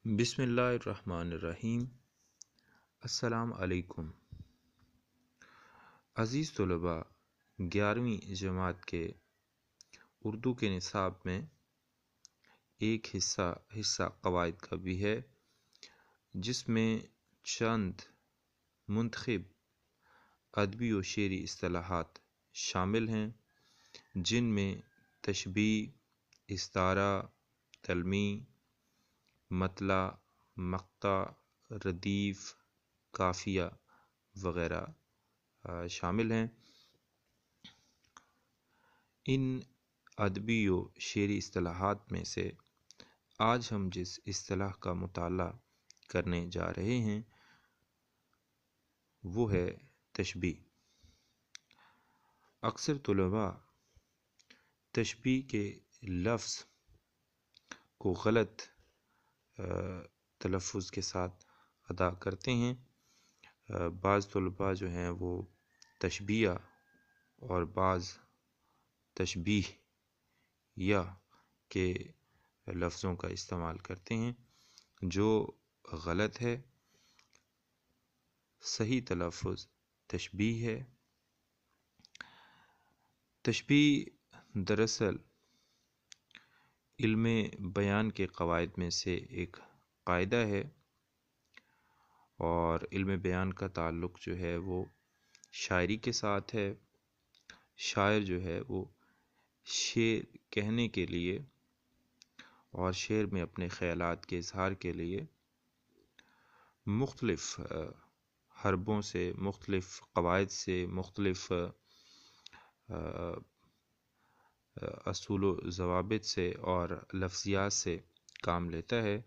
بسم اللہ الرحمن الرحیم۔ السلام علیکم عزیز طلباء، 11ویں جماعت کے اردو کے نصاب میں ایک حصہ قواعد کا بھی ہے، جس میں چند منتخب ادبی و شعری اصطلاحات شامل ہیں، جن میں تشبیہ، استعارہ، تلمیح، مطلع، مقطع، ردیف، قافیہ وغیرہ شامل ہیں۔ ان ادبی و شعری اصطلاحات میں سے آج ہم جس اصطلاح کا مطالعہ کرنے جا رہے ہیں وہ ہے تشبیہ۔ اکثر طلباء تشبیہ کے لفظ کو غلط تلفظ کے ساتھ ادا کرتے ہیں۔ بعض طلباء جو ہیں وہ تشبیہ اور بعض تشبیہ یا کے لفظوں کا استعمال کرتے ہیں، جو غلط ہے۔ صحیح تلفظ تشبیہ ہے۔ تشبیہ دراصل علم بیان کے قواعد میں سے ایک قاعدہ ہے، اور علم بیان کا تعلق جو ہے وہ شاعری کے ساتھ ہے۔ شاعر جو ہے وہ شعر کہنے کے لیے اور شعر میں اپنے خیالات کے اظہار کے لیے مختلف حربوں سے، مختلف قواعد سے، مختلف اصول و ضوابط سے اور لفظیات سے کام لیتا ہے۔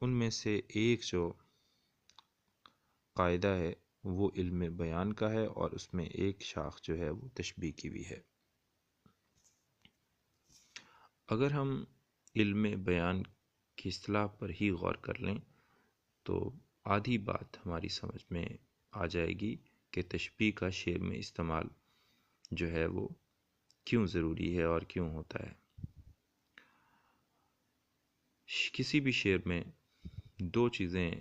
ان میں سے ایک جو قاعدہ ہے وہ علم بیان کا ہے، اور اس میں ایک شاخ جو ہے وہ تشبیہ کی بھی ہے۔ اگر ہم علم بیان کی اصطلاح پر ہی غور کر لیں تو آدھی بات ہماری سمجھ میں آ جائے گی کہ تشبیہ کا شعر میں استعمال جو ہے وہ کیوں ضروری ہے اور کیوں ہوتا ہے۔ کسی بھی شعر میں دو چیزیں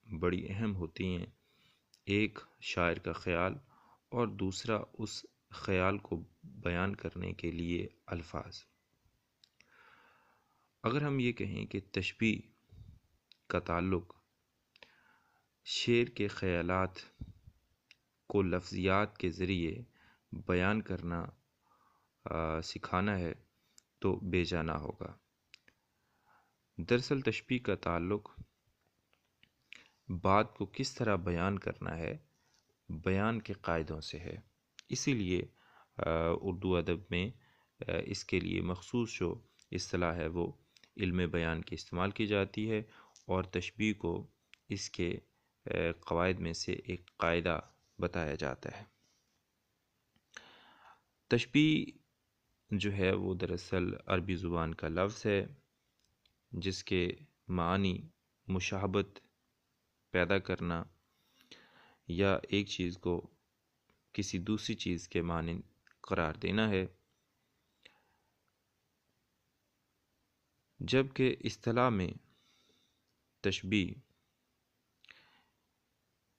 بڑی اہم ہوتی ہیں، ایک شاعر کا خیال اور دوسرا اس خیال کو بیان کرنے کے لیے الفاظ۔ اگر ہم یہ کہیں کہ تشبیہ کا تعلق شعر کے خیالات کو لفظیات کے ذریعے بیان کرنا سکھانا ہے تو بے جانا ہوگا۔ دراصل تشبیہ کا تعلق بات کو کس طرح بیان کرنا ہے، بیان کے قاعدوں سے ہے۔ اسی لیے اردو ادب میں اس کے لیے مخصوص جو اصطلاح ہے وہ علم بیان کی استعمال کی جاتی ہے، اور تشبیہ کو اس کے قواعد میں سے ایک قاعدہ بتایا جاتا ہے۔ تشبیہ جو ہے وہ دراصل عربی زبان کا لفظ ہے، جس کے معنی مشابہت پیدا کرنا یا ایک چیز کو کسی دوسری چیز کے مانند قرار دینا ہے، جبکہ اصطلاح میں تشبیہ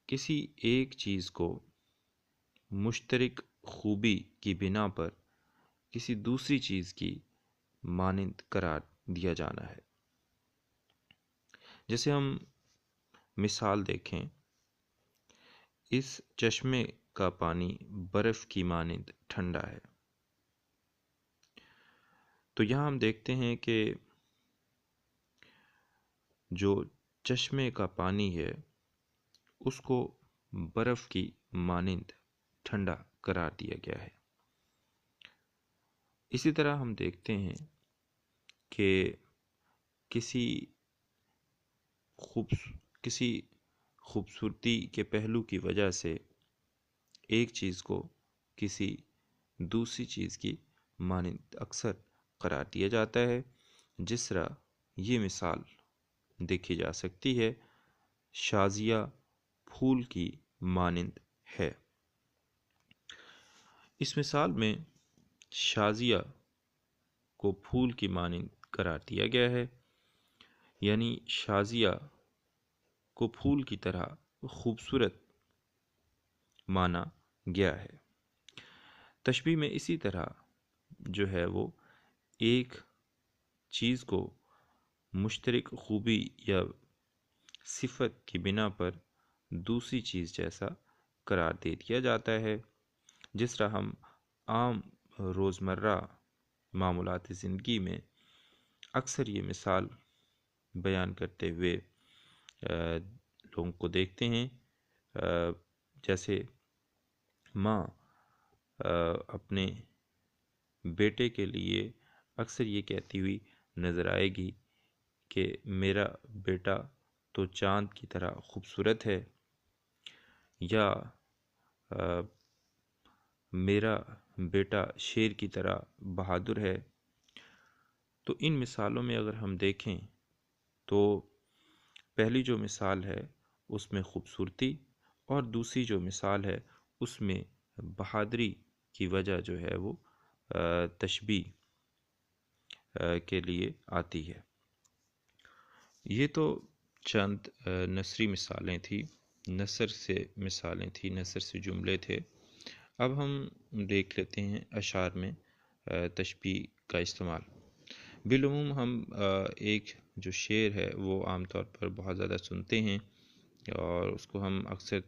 کسی ایک چیز کو مشترک خوبی کی بنا پر کسی دوسری چیز کی مانند قرار دیا جانا ہے۔ جیسے ہم مثال دیکھیں، اس چشمے کا پانی برف کی مانند ٹھنڈا ہے۔ تو یہاں ہم دیکھتے ہیں کہ جو چشمے کا پانی ہے اس کو برف کی مانند ٹھنڈا قرار دیا گیا ہے۔ اسی طرح ہم دیکھتے ہیں کہ کسی خوبصورتی کے پہلو کی وجہ سے ایک چیز کو کسی دوسری چیز کی مانند اکثر قرار دیا جاتا ہے۔ جس طرح یہ مثال دیکھی جا سکتی ہے، شازیہ پھول کی مانند ہے۔ اس مثال میں شازیہ کو پھول کی مانند قرار دیا گیا ہے۔ یعنی شازیہ کو پھول کی طرح خوبصورت مانا گیا ہے۔ تشبیہ میں اسی طرح جو ہے وہ ایک چیز کو مشترک خوبی یا صفت کی بنا پر دوسری چیز جیسا قرار دے دیا جاتا ہے۔ جس طرح ہم عام روزمرہ معمولات زندگی میں اکثر یہ مثال بیان کرتے ہوئے لوگوں کو دیکھتے ہیں، جیسے ماں اپنے بیٹے کے لیے اکثر یہ کہتی ہوئی نظر آئے گی کہ میرا بیٹا تو چاند کی طرح خوبصورت ہے، یا میرا بیٹا شیر کی طرح بہادر ہے۔ تو ان مثالوں میں اگر ہم دیکھیں تو پہلی جو مثال ہے اس میں خوبصورتی، اور دوسری جو مثال ہے اس میں بہادری کی وجہ جو ہے وہ تشبیہ کے لیے آتی ہے۔ یہ تو چند نثری مثالیں تھیں، نثر سے مثالیں تھیں، نثر سے جملے تھے۔ اب ہم دیکھ لیتے ہیں اشعار میں تشبیہ کا استعمال۔ بالعموم ہم ایک جو شعر ہے وہ عام طور پر بہت زیادہ سنتے ہیں، اور اس کو ہم اکثر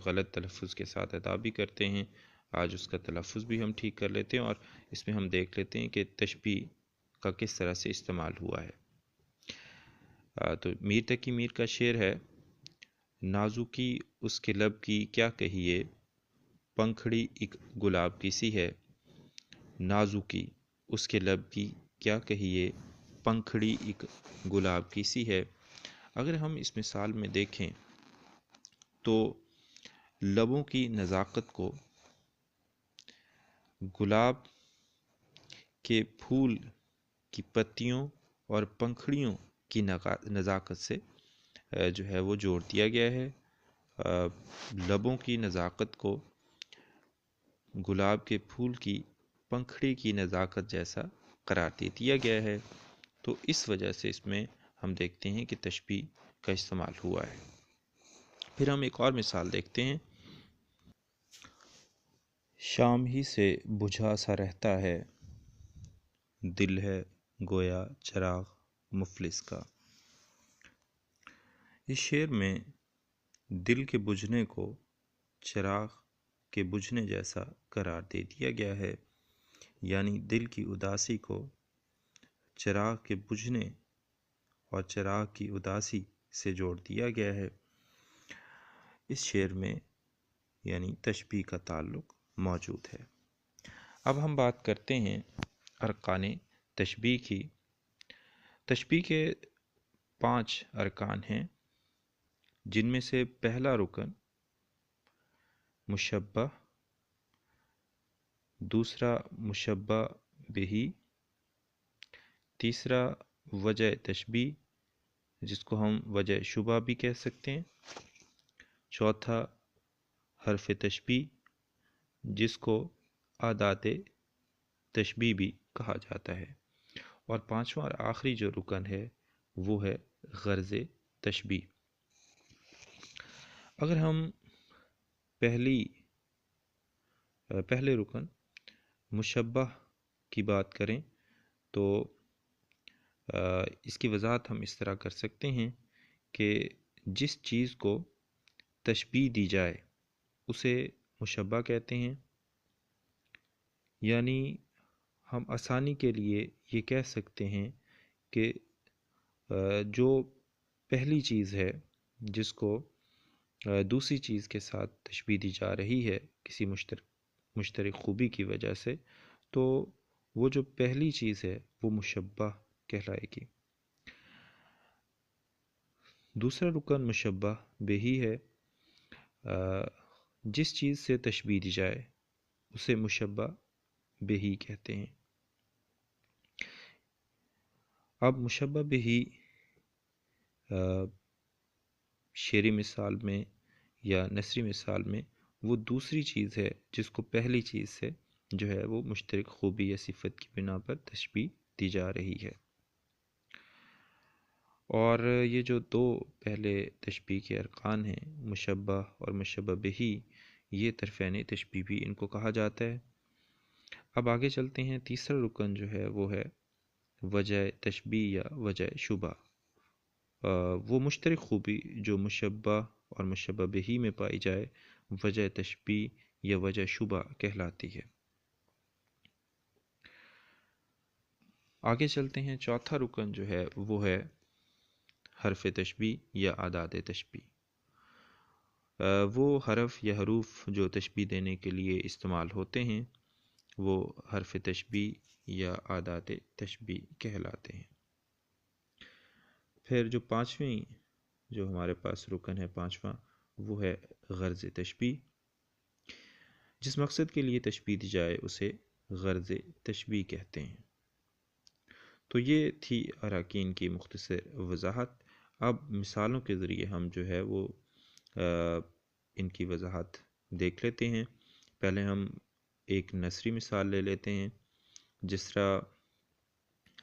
غلط تلفظ کے ساتھ ادا بھی کرتے ہیں۔ آج اس کا تلفظ بھی ہم ٹھیک کر لیتے ہیں، اور اس میں ہم دیکھ لیتے ہیں کہ تشبیہ کا کس طرح سے استعمال ہوا ہے۔ تو میر تقی میر کا شعر ہے: نازکی اس کے لب کی کیا کہیے، پنکھڑی ایک گلاب کی سی ہے۔ نازکی اس کے لب کی کیا کہیے، پنکھڑی ایک گلاب کی سی ہے۔ اگر ہم اس مثال میں دیکھیں تو لبوں کی نزاکت کو گلاب کے پھول کی پتیوں اور پنکھڑیوں کی نزاکت سے جو ہے وہ جوڑ دیا گیا ہے۔ لبوں کی نزاکت کو گلاب کے پھول کی پنکھڑی کی نزاکت جیسا قرار دے دیا گیا ہے۔ تو اس وجہ سے اس میں ہم دیکھتے ہیں کہ تشبیہ کا استعمال ہوا ہے۔ پھر ہم ایک اور مثال دیکھتے ہیں: شام ہی سے بجھا سا رہتا ہے، دل ہے گویا چراغ مفلس کا۔ اس شعر میں دل کے بجھنے کو چراغ کے بجھنے جیسا قرار دے دیا گیا ہے، یعنی دل کی اداسی کو چراغ کے بجھنے اور چراغ کی اداسی سے جوڑ دیا گیا ہے۔ اس شعر میں یعنی تشبیہ کا تعلق موجود ہے۔ اب ہم بات کرتے ہیں ارکان تشبیہ کی۔ تشبیہ کے 5 ارکان ہیں، جن میں سے پہلا رکن مشبہ، دوسرا مشبہ بہی، تیسرا وجہ تشبیہ جس کو ہم وجہ شبہ بھی کہہ سکتے ہیں، چوتھا حرف تشبیہ جس کو ادات تشبیہ بھی کہا جاتا ہے، اور پانچواں اور آخری جو رکن ہے وہ ہے غرض تشبیہ۔ اگر ہم پہلے رکن مشبہ کی بات کریں تو اس کی وضاحت ہم اس طرح کر سکتے ہیں کہ جس چیز کو تشبیہ دی جائے اسے مشبہ کہتے ہیں، یعنی ہم آسانی کے لیے یہ کہہ سکتے ہیں کہ جو پہلی چیز ہے جس کو دوسری چیز کے ساتھ تشبیہ دی جا رہی ہے کسی مشترک خوبی کی وجہ سے، تو وہ جو پہلی چیز ہے وہ مشبہ کہلائے گی۔ دوسرا رکن مشبہ بہی ہے۔ جس چیز سے تشبیہ دی جائے اسے مشبہ بہی کہتے ہیں۔ اب مشبہ بہی شعری مثال میں یا نثری مثال میں وہ دوسری چیز ہے جس کو پہلی چیز سے جو ہے وہ مشترک خوبی یا صفت کی بنا پر تشبیہ دی جا رہی ہے۔ اور یہ جو دو پہلے تشبیہ کے ارکان ہیں، مشبہ اور مشبہ بہی، یہ طرفین تشبیہ بھی ان کو کہا جاتا ہے۔ اب آگے چلتے ہیں، تیسرا رکن جو ہے وہ ہے وجہ تشبیہ یا وجہ شبہ۔ وہ مشترک خوبی جو مشبہ اور مشبہ بہی میں پائی جائے وجہ تشبیہ یا وجہ شبہ کہلاتی ہے۔ آگے چلتے ہیں، چوتھا رکن جو ہے وہ ہے حرف تشبیہ یا اعداد تشبیہ۔ وہ حرف یا حروف جو تشبیہ دینے کے لیے استعمال ہوتے ہیں وہ حرف تشبیہ یا اعداد تشبیہ کہلاتے ہیں۔ پھر جو پانچویں جو ہمارے پاس رکن ہے پانچواں، وہ ہے غرض تشبیہ۔ جس مقصد کے لیے تشبیہ دی جائے اسے غرض تشبیہ کہتے ہیں۔ تو یہ تھی اراکین کی مختصر وضاحت۔ اب مثالوں کے ذریعے ہم جو ہے وہ ان کی وضاحت دیکھ لیتے ہیں۔ پہلے ہم ایک نثری مثال لے لیتے ہیں، جس طرح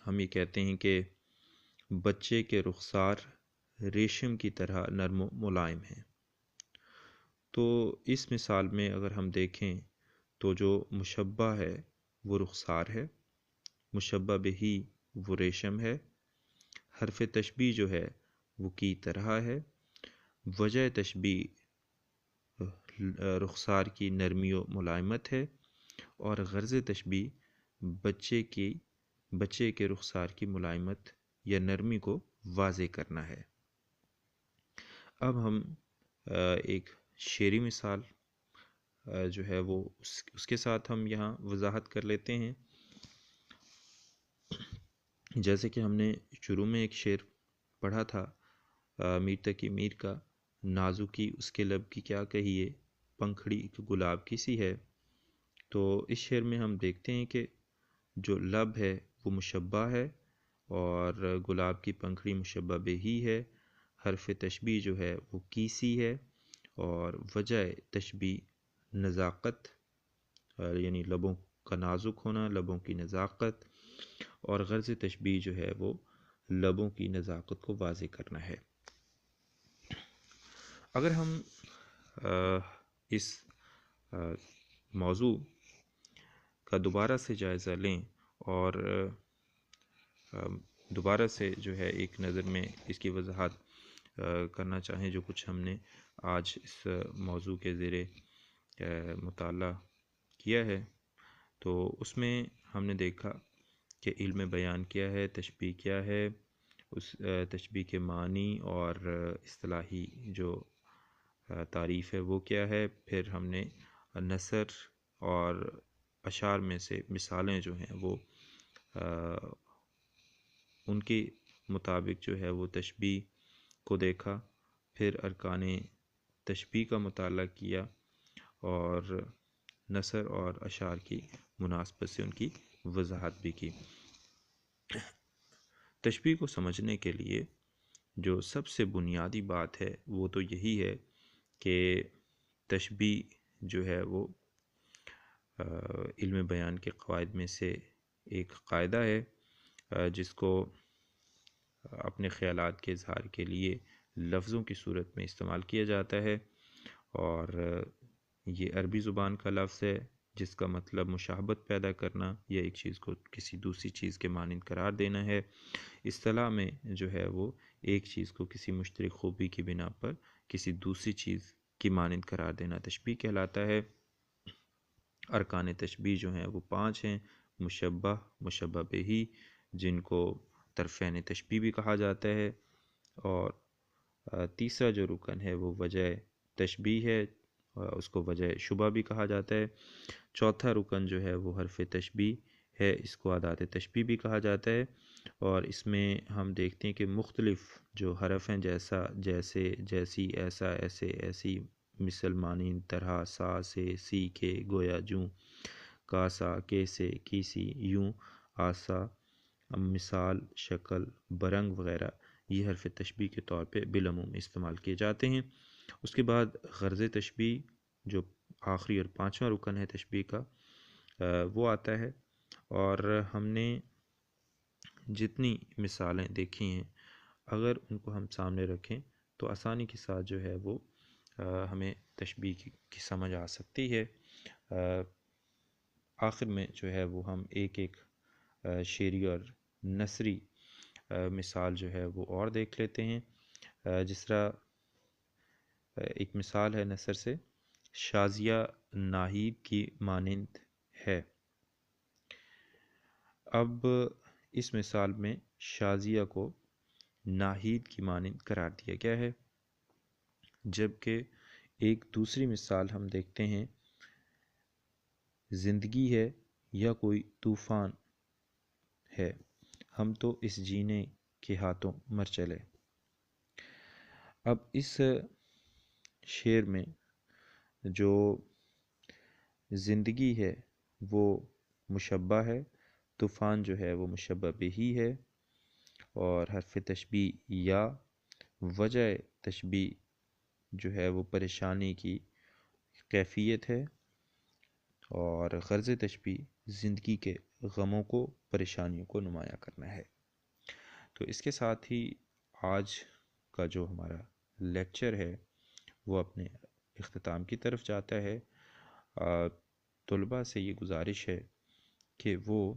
ہم یہ کہتے ہیں کہ بچے کے رخسار ریشم کی طرح نرم و ملائم ہیں۔ تو اس مثال میں اگر ہم دیکھیں تو جو مشبہ ہے وہ رخسار ہے، مشبہ بہی وہ ریشم ہے، حرف تشبیہ جو ہے وہ کی طرح ہے، وجہ تشبیہ رخسار کی نرمی و ملائمت ہے، اور غرض تشبیہ بچے کے رخسار کی ملائمت یا نرمی کو واضح کرنا ہے۔ اب ہم ایک شعری مثال جو ہے وہ اس کے ساتھ ہم یہاں وضاحت کر لیتے ہیں۔ جیسے کہ ہم نے شروع میں ایک شعر پڑھا تھا میر تقی میر کا، نازکی اس کے لب کی کیا کہیے، پنکھڑی ایک گلاب کی سی ہے۔ تو اس شعر میں ہم دیکھتے ہیں کہ جو لب ہے وہ مشبہ ہے اور گلاب کی پنکھڑی مشبہ بہی ہے، حرف تشبیہ جو ہے وہ کیسی ہے، اور وجہ تشبیہ نزاکت یعنی لبوں کا نازک ہونا، لبوں کی نزاکت، اور غرض تشبیہ جو ہے وہ لبوں کی نزاکت کو واضح کرنا ہے۔ اگر ہم اس موضوع کا دوبارہ سے جائزہ لیں اور دوبارہ سے جو ہے ایک نظر میں اس کی وضاحت کرنا چاہیں، جو کچھ ہم نے آج اس موضوع کے زیر مطالعہ کیا ہے، تو اس میں ہم نے دیکھا کہ علم بیان کیا ہے، تشبیہ کیا ہے، اس تشبیہ کے معنی اور اصطلاحی جو تعریف ہے وہ کیا ہے، پھر ہم نے نثر اور اشعار میں سے مثالیں جو ہیں وہ ان کے مطابق جو ہے وہ تشبیہ کو دیکھا، پھر ارکان تشبیہ کا مطالعہ کیا اور نثر اور اشعار کی مناسبت سے ان کی وضاحت بھی کی۔ تشبیہ کو سمجھنے کے لیے جو سب سے بنیادی بات ہے وہ تو یہی ہے کہ تشبیہ جو ہے وہ علم بیان کے قواعد میں سے ایک قاعدہ ہے جس کو اپنے خیالات کے اظہار کے لیے لفظوں کی صورت میں استعمال کیا جاتا ہے، اور یہ عربی زبان کا لفظ ہے جس کا مطلب مشابہت پیدا کرنا یا ایک چیز کو کسی دوسری چیز کے مانند قرار دینا ہے۔ اصطلاح میں جو ہے وہ ایک چیز کو کسی مشترک خوبی کی بنا پر کسی دوسری چیز کی مانند قرار دینا تشبیہ کہلاتا ہے۔ ارکان تشبیہ جو ہیں وہ 5 ہیں، مشبہ، مشبہ بہی، جن کو طرفین تشبیہ بھی کہا جاتا ہے، اور تیسرا جو رکن ہے وہ وجہ تشبیہ ہے، اس کو وجہ شبہ بھی کہا جاتا ہے۔ چوتھا رکن جو ہے وہ حرف تشبیہ ہے، اس کو اعداد تشبیہ بھی کہا جاتا ہے، اور اس میں ہم دیکھتے ہیں کہ مختلف جو حرف ہیں جیسا، جیسے، جیسی، ایسا، ایسے، ایسی، مثل، مانند، طرح، سا، سے، سی کے، گویا، جوں، کاسا، کیسے، کیسی، یوں، آسا، مثال، شکل، برنگ وغیرہ یہ حرف تشبیہ کے طور پہ بالعموم استعمال کیے جاتے ہیں۔ اس کے بعد غرض تشبیہ جو آخری اور 5واں رکن ہے تشبیہ کا وہ آتا ہے، اور ہم نے جتنی مثالیں دیکھی ہیں اگر ان کو ہم سامنے رکھیں تو آسانی کے ساتھ جو ہے وہ ہمیں تشبیہ کی سمجھ آ سکتی ہے۔ آخر میں جو ہے وہ ہم ایک ایک شعری اور نثری مثال جو ہے وہ اور دیکھ لیتے ہیں۔ جس طرح ایک مثال ہے نثر سے، شازیہ ناہید کی مانند ہے۔ اب اس مثال میں شازیہ کو ناہید کی مانند قرار دیا گیا ہے، جبکہ ایک دوسری مثال ہم دیکھتے ہیں، زندگی ہے یا کوئی طوفان ہے، ہم تو اس جینے کے ہاتھوں مر چلے۔ اب اس شعر میں جو زندگی ہے وہ مشبہ ہے، طوفان جو ہے وہ مشبہ بہی ہے، اور حرف تشبیہ یا وجہ تشبیہ جو ہے وہ پریشانی کی کیفیت ہے، اور غرض تشبیہ زندگی کے غموں کو، پریشانیوں کو نمایاں کرنا ہے۔ تو اس کے ساتھ ہی آج کا جو ہمارا لیکچر ہے وہ اپنے اختتام کی طرف جاتا ہے۔ طلباء سے یہ گزارش ہے کہ وہ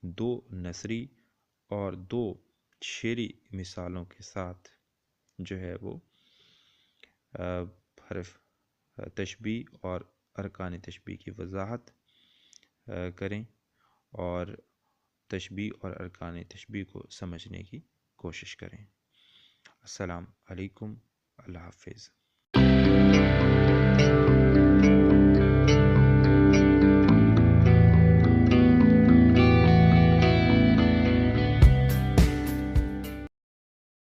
دو نثری اور دو شعری مثالوں کے ساتھ جو ہے وہ حرف تشبیہ اور ارکان تشبیہ کی وضاحت کریں، اور تشبیہ اور ارکان تشبیہ کو سمجھنے کی کوشش کریں۔ السلام علیکم، اللہ حافظ۔